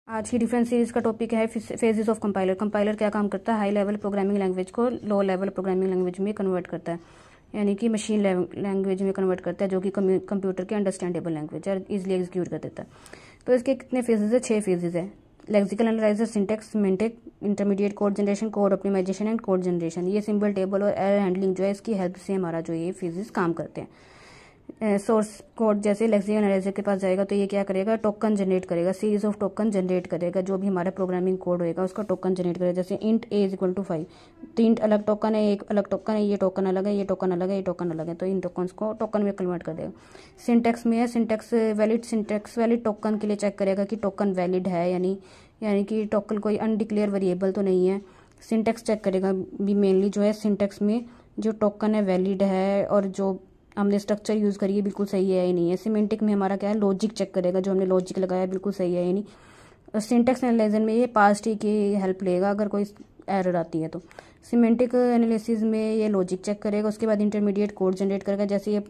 आज की difference series का टॉपिक है फेजेस ऑफ कंपाइलर। कंपाइलर क्या काम करता है? हाई लेवल प्रोग्रामिंग लैंग्वेज को लो लेवल प्रोग्रामिंग लैंग्वेज में कन्वर्ट करता है, यानी कि मशीन लैंग्वेज में कन्वर्ट करता है, जो कि कंप्यूटर के अंडरस्टैंडेबल लैंग्वेज है, इजिली एग्जीक्यूट कर देता है। तो इसके कितने फेजेज है? 6 फेजेज है। Lexical analyzer, syntax, semantic, intermediate code generation, code optimization and code generation. ये सिंबल टेबल और एरर हैंडलिंग जो है इसकी हेल्प से हमारा जो ये फेजेस काम करते हैं। सोर्स कोड जैसे लेक्सिकल एनालाइजर के पास जाएगा तो ये क्या करेगा? टोकन जनरेट करेगा, सीरीज ऑफ टोकन जनरेट करेगा। जो भी हमारा प्रोग्रामिंग कोड होएगा उसका टोकन जनरेट करेगा। जैसे int a is equal to 5, 3 अलग टोकन है, एक अलग टोकन है, ये टोकन अलग है, ये टोकन अलग है, ये टोकन अलग है, तो इन टोकन्स को टोकन में कन्वर्ट कर देगा। सिंटेक्स में है, सिंटेक्स वैलिड टोकन के लिए चेक करेगा कि टोकन वैलिड है, यानी कि टोकन कोई अनडिक्लेयर वेरिएबल तो नहीं है। सिंटेक्स चेक करेगा भी मेनली जो है सिंटेक्स में जो टोकन है वैलिड है और जो हमने स्ट्रक्चर यूज़ करी है बिल्कुल सही है या नहीं है। सिमेंटिक में हमारा क्या है? लॉजिक चेक करेगा, जो हमने लॉजिक लगाया बिल्कुल सही है या नहीं। और सिंटेक्स एनालाइजर में ये पास ट्री की हेल्प लेगा अगर कोई एरर आती है तो। सिमेंटिक एनालिसिस में ये लॉजिक चेक करेगा, उसके बाद इंटरमीडिएट कोड जनरेट करेगा। जैसे ये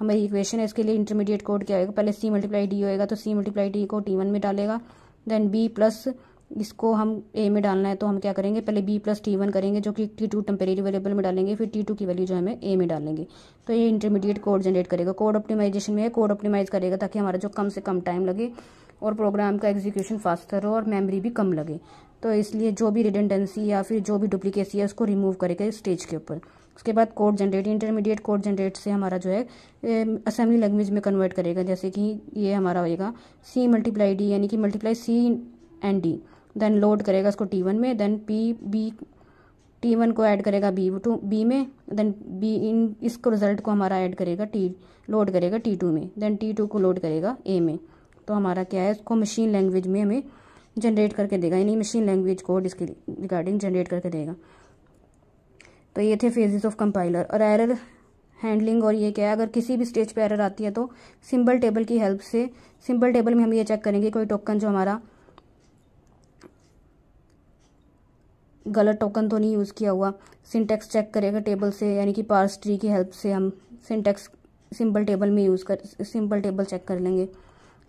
हमारी इक्वेशन है, इसके लिए इंटरमीडिएट कोड क्या होगा? पहले c मल्टीप्लाई डी होएगा तो c मल्टीप्लाई डी को t1 में डालेगा, देन b प्लस इसको हम a में डालना है तो हम क्या करेंगे? पहले b प्लस t1 करेंगे, जो कि t2 टेम्परेरी वेरिएबल में डालेंगे, फिर t2 की वैल्यू जो हमें a में डालेंगे। तो ये इंटरमीडिएट कोड जनरेट करेगा। कोड ऑप्टिमाइजेशन में कोड ऑप्टिमाइज करेगा ताकि हमारा जो कम से कम टाइम लगे और प्रोग्राम का एग्जीक्यूशन फास्टर हो और मेमोरी भी कम लगे। तो इसलिए जो भी रिडंडेंसी या फिर जो भी डुप्लीकेसी है उसको रिमूव करेगा स्टेज के ऊपर। उसके बाद code generate, intermediate code generate से हमारा जो है असेंबली लैंग्वेज में कन्वर्ट करेगा। जैसे कि ये हमारा होएगा c मल्टीप्लाई डी, यानी कि multiply c and d, then load करेगा उसको t1 में, देन b t1 को ऐड करेगा b में, देन इसको रिजल्ट को हमारा ऐड करेगा लोड करेगा t2 में, देन t2 को लोड करेगा a में। तो हमारा क्या है? इसको मशीन लैंग्वेज में हमें जनरेट करके देगा, यानी मशीन लैंग्वेज कोड इसके रिगार्डिंग जनरेट करके देगा। तो ये थे फेजेस ऑफ कंपाइलर। और एरर हैंडलिंग, और ये क्या है? अगर किसी भी स्टेज पे एरर आती है तो सिंबल टेबल की हेल्प से, सिंबल टेबल में हम ये चेक करेंगे कोई टोकन जो हमारा गलत टोकन तो नहीं यूज़ किया हुआ। सिंटेक्स चेक करेगा टेबल से, यानी कि पार्स ट्री की हेल्प से हम सिंटेक्स सिंबल टेबल चेक कर लेंगे।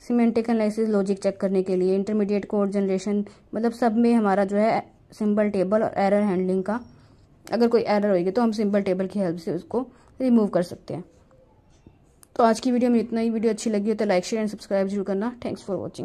सिमेंटिक एनालिसिस लॉजिक चेक करने के लिए, इंटरमीडिएट कोड जनरेशन, मतलब सब में हमारा जो है सिंबल टेबल और एरर हैंडलिंग का, अगर कोई एरर होगी तो हम सिंबल टेबल की हेल्प से उसको रिमूव कर सकते हैं। तो आज की वीडियो में इतना ही। वीडियो अच्छी लगी हो तो लाइक शेयर एंड सब्सक्राइब जरूर करना। Thanks for watching.